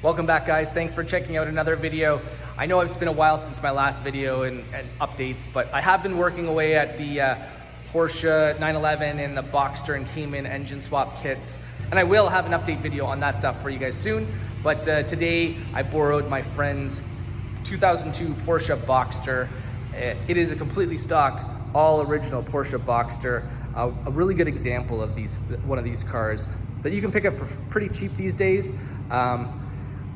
Welcome back, guys. Thanks for checking out another video. I know it's been a while since my last video and updates, but I have been working away at the Porsche 911 and the Boxster and Cayman engine swap kits, and I will have an update video on that stuff for you guys soon. But today I borrowed my friend's 2002 Porsche Boxster. It is a completely stock, all original Porsche Boxster. A really good example of one of these cars that you can pick up for pretty cheap these days.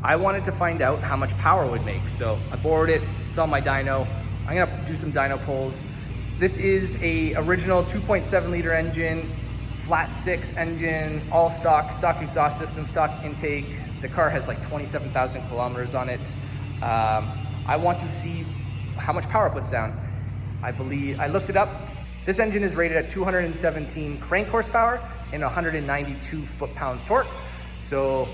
I wanted to find out how much power it would make, so I borrowed it. It's on my dyno. I'm gonna do some dyno pulls. This is a original 2.7 liter engine, flat 6 engine, all stock exhaust system, stock intake. The car has like 27,000 kilometers on it. I want to see how much power it puts down. I looked it up. This engine is rated at 217 crank horsepower and 192 foot-pounds torque. So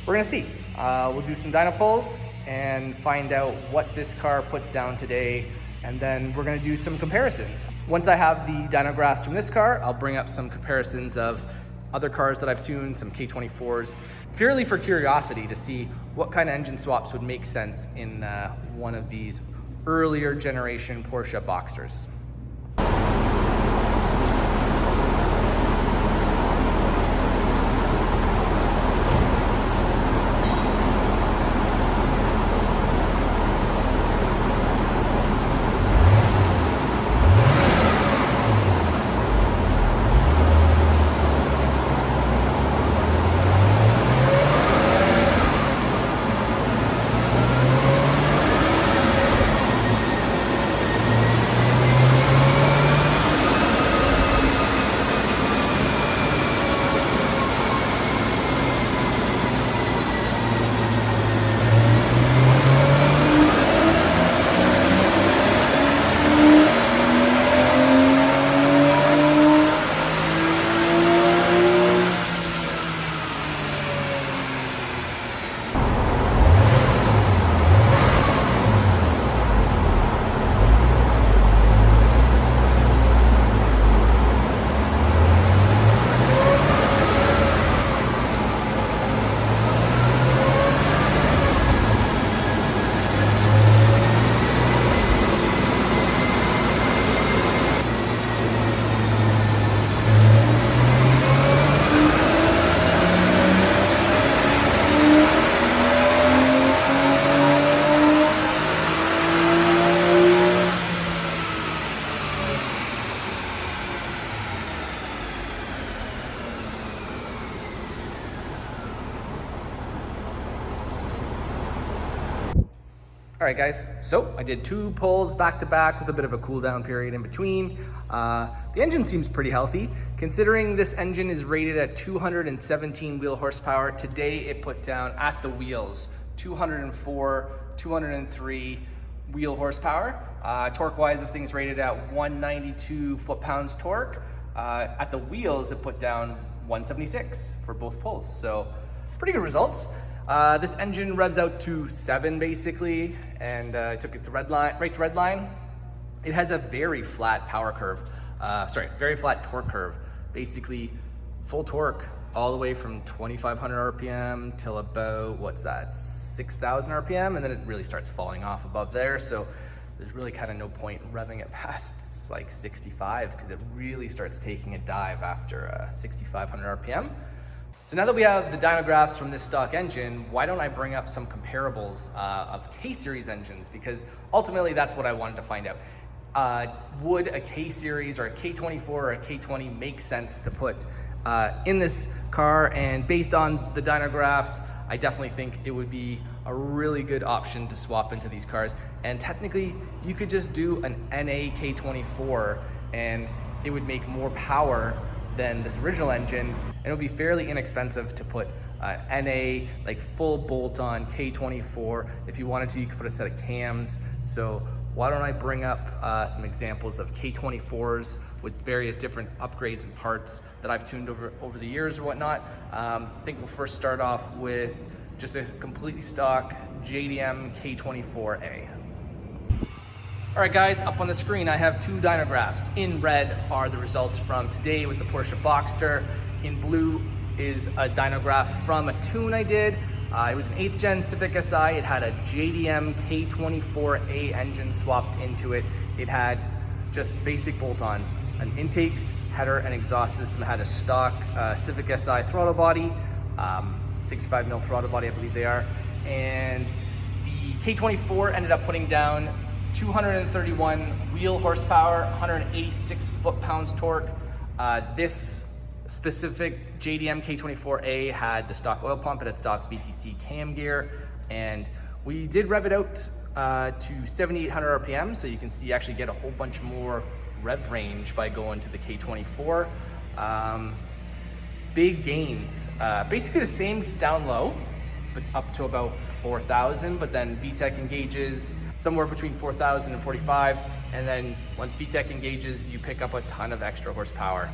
we're gonna see. We'll do some dyno pulls and find out what this car puts down today, and then we're gonna do some comparisons. Once I have the dyno graphs from this car, I'll bring up some comparisons of other cars that I've tuned, some K24s, purely for curiosity to see what kind of engine swaps would make sense in one of these earlier generation Porsche Boxsters. All right, guys, so I did 2 pulls back to back with a bit of a cool down period in between. The engine seems pretty healthy. Considering this engine is rated at 217 wheel horsepower, today it put down at the wheels 204, 203 wheel horsepower. Torque-wise, this thing's rated at 192 foot-pounds torque. At the wheels, it put down 176 for both pulls, so pretty good results. This engine revs out to 7 basically, and I took it to right to red line. It has a very flat power curve, very flat torque curve. Basically, full torque all the way from 2,500 RPM till about, 6,000 RPM, and then it really starts falling off above there. So there's really kind of no point revving it past like 65, because it really starts taking a dive after 6,500 RPM. So now that we have the dyno graphs from this stock engine, why don't I bring up some comparables of K-Series engines? Because ultimately that's what I wanted to find out. Would a K-Series or a K24 or a K20 make sense to put in this car? And based on the dyno graphs, I definitely think it would be a really good option to swap into these cars. And technically, you could just do an NA K24 and it would make more power than this original engine, and it would be fairly inexpensive to put NA, like full bolt-on K24. If you wanted to, you could put a set of cams. So why don't I bring up some examples of K24s with various different upgrades and parts that I've tuned over the years or whatnot. I think we'll first start off with just a completely stock JDM K24A. All right, guys, up on the screen, I have 2 dyno graphs. In red are the results from today with the Porsche Boxster. In blue is a dynograph from a tune I did. It was an 8th gen Civic Si. It had a JDM K24A engine swapped into it. It had just basic bolt-ons, an intake, header, and exhaust system. It had a stock Civic Si throttle body, 65mm throttle body, I believe they are. And the K24 ended up putting down 231 wheel horsepower, 186 foot-pounds torque. This specific JDM K24A had the stock oil pump, it had stock VTC cam gear, and we did rev it out to 7,800 RPM, so you can see actually get a whole bunch more rev range by going to the K24. Big gains, basically the same, it's down low, but up to about 4,000, but then VTEC engages somewhere between 4,000 and 45, and then once VTEC engages, you pick up a ton of extra horsepower.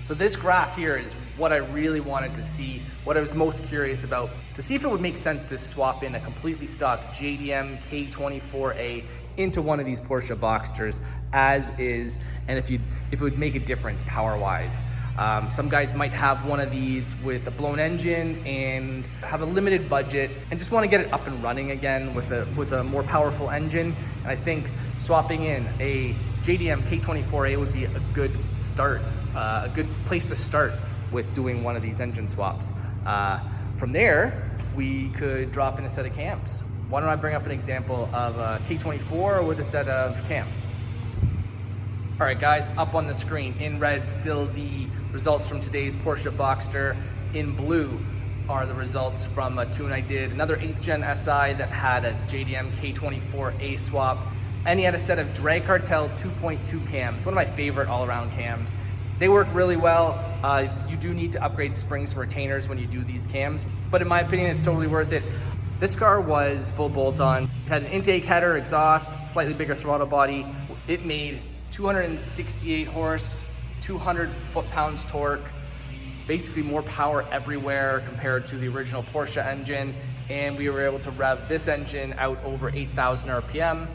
So this graph here is what I really wanted to see, what I was most curious about, to see if it would make sense to swap in a completely stock JDM K24A into one of these Porsche Boxsters as is, and if it would make a difference power-wise. Some guys might have one of these with a blown engine and have a limited budget and just want to get it up and running again with a more powerful engine. And I think swapping in a JDM K24A would be a good start, a good place to start with doing one of these engine swaps. From there, we could drop in a set of cams. Why don't I bring up an example of a K24 with a set of cams. All right guys, up on the screen, in red still the results from today's Porsche Boxster. In blue are the results from a tune I did, another 8th gen SI that had a JDM K24A swap. And he had a set of Drag Cartel 2.2 cams, one of my favorite all-around cams. They work really well. You do need to upgrade springs and retainers when you do these cams, but in my opinion, it's totally worth it. This car was full bolt-on. It had an intake, header, exhaust, slightly bigger throttle body. It made 268 horse, 200 foot-pounds torque, basically more power everywhere compared to the original Porsche engine, and we were able to rev this engine out over 8,000 RPM.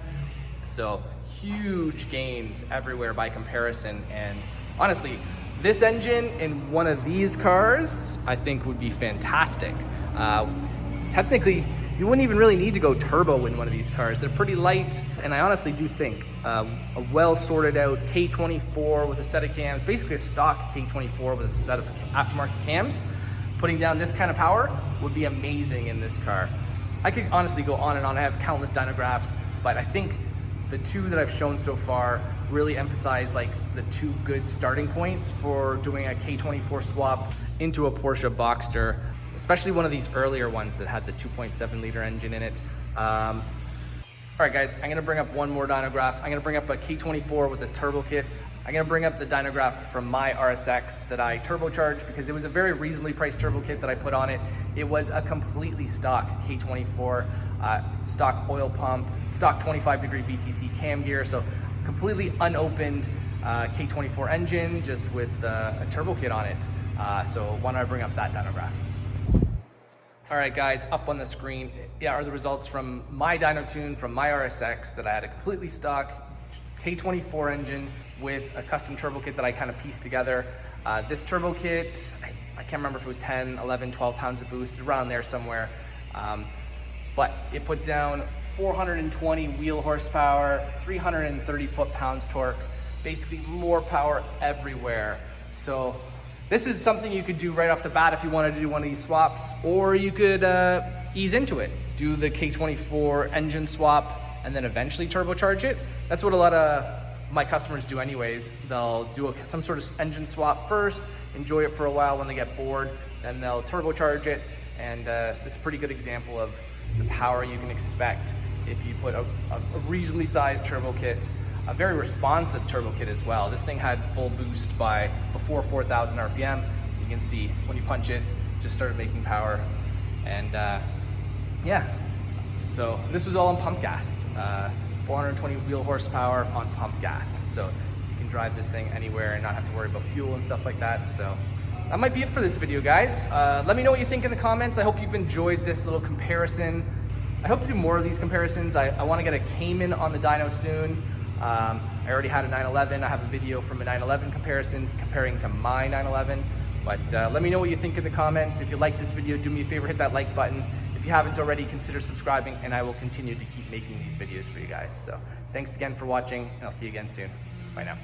So huge gains everywhere by comparison, and honestly, this engine in one of these cars I think would be fantastic. Technically, you wouldn't even really need to go turbo in one of these cars. They're pretty light, and I honestly do think a well sorted out K24 with a set of cams, basically a stock K24 with a set of aftermarket cams, putting down this kind of power would be amazing in this car. I could honestly go on and on. I have countless dynographs, but I think the two that I've shown so far really emphasize like the two good starting points for doing a K24 swap into a Porsche Boxster, especially one of these earlier ones that had the 2.7 liter engine in it. All right guys, I'm gonna bring up one more dynograph. I'm gonna bring up a K24 with a turbo kit. I'm gonna bring up the dynograph from my RSX that I turbocharged because it was a very reasonably priced turbo kit that I put on it. It was a completely stock K24, stock oil pump, stock 25-degree VTC cam gear, so completely unopened K24 engine just with a turbo kit on it. So why don't I bring up that dynograph? All right guys, up on the screen are the results from my dyno tune from my RSX that I had a completely stock K24 engine with a custom turbo kit that I kind of pieced together. This turbo kit, I can't remember if it was 10, 11, 12 pounds of boost, around there somewhere. But it put down 420 wheel horsepower, 330 foot-pounds torque, basically more power everywhere. So this is something you could do right off the bat if you wanted to do one of these swaps, or you could ease into it, do the K24 engine swap, and then eventually turbocharge it. That's what a lot of my customers do anyways. They'll do some sort of engine swap first, enjoy it for a while. When they get bored, then they'll turbocharge it. And this is a pretty good example of the power you can expect if you put a reasonably sized turbo kit, a very responsive turbo kit as well. This thing had full boost by before 4,000 RPM. You can see when you punch it, just started making power. And yeah, so this was all on pump gas. 420 wheel horsepower on pump gas. So you can drive this thing anywhere and not have to worry about fuel and stuff like that. So that might be it for this video, guys. Let me know what you think in the comments. I hope you've enjoyed this little comparison. I hope to do more of these comparisons. I want to get a Cayman on the dyno soon. I already had a 911. I have a video from a 911 comparison comparing to my 911. But let me know what you think in the comments. If you like this video, do me a favor, hit that like button. If you haven't already, consider subscribing, and I will continue to keep making these videos for you guys. So thanks again for watching, and I'll see you again soon. Bye now.